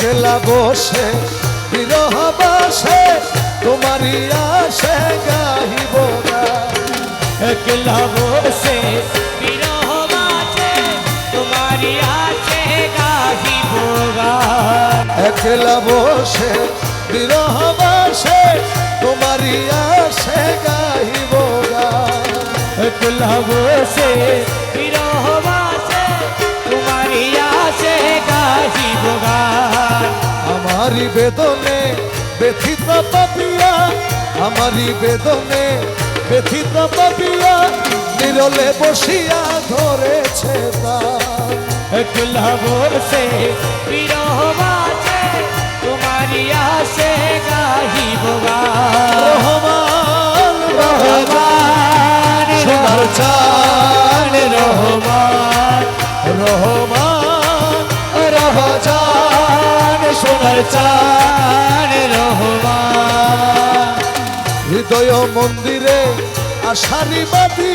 একলা বসে বিরহ বাসে তোমারই আশে গাহিব গান। একলা বসে বিরহ বাসে তোমারই আশে গাহিব গান। একলা বসে বিরহ বাসে তোমারই আশে গাহিব গান। একলা বসে বিরহ বাসে তোমারই আশে গাহিব গান। আমারি বেদনে ব্যথিত পাপিয়া, আমারি বেদনে ব্যথিত পাপিয়া নিরলে বসিয়া ধরেছে তার। একলা বসে বিরহ বাসে তোমারই আশে গাহিব গান। রহমান রহমান সোনার চাঁদ রহমান রহমান রহমান সোনার চাঁদ রহমান। হৃদয় মন্দিরে আশারি বাতি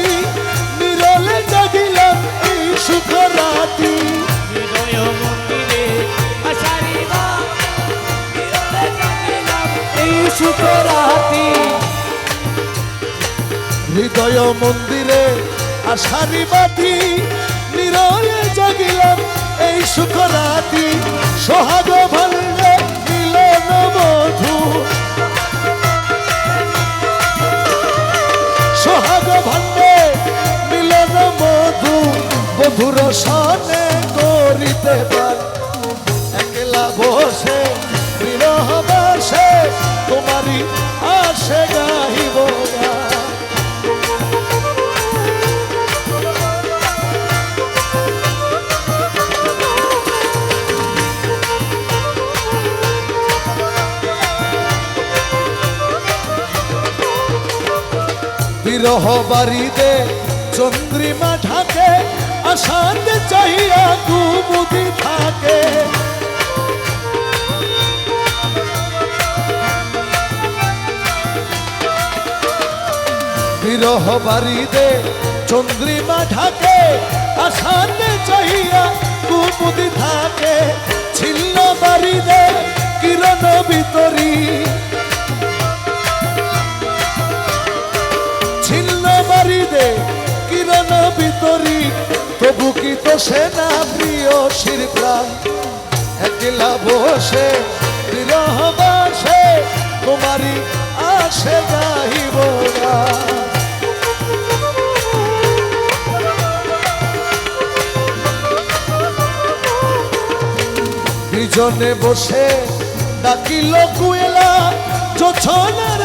নিরলে জাগিলাম এই সুখ রাতি। হৃদয় মন্দিরে আশারি বাতি নিরলে জাগিলাম এই সুখ রাতি। হৃদয় মন্দিরে আশারি বাতি নিরলে জাগিলাম এই সুখ রাতি। সোহাগ ভাঙলে মিলন মধু, সোহাগ ভাঙলে মিলন মধু মধুর সনে করিতে পার। একলা বসে বিরহ বাসে তোমারই আশে গাহিব গান। বিরহ বাড়িতে চন্দ্রিমা ঢাকে আশাতে চাহিয়া কুমুদি থাকে। বিরহ বাড়িতে চন্দ্রিমা ঢাকে আশাতে চাহিয়া কুমুদি থাকে। ছিন্ন বাড়িতে কিরণ ভিতরি, ছিন্ন বাড়িতে কিরণ ভিতরি তবু কি তো সেনা প্রিয় শির প্রাণ। একলা বসে বিরহ বাসে তোমারই আশে গাহিব গান। বিজনে বসে ডাকিল কুয়েলা যোছনার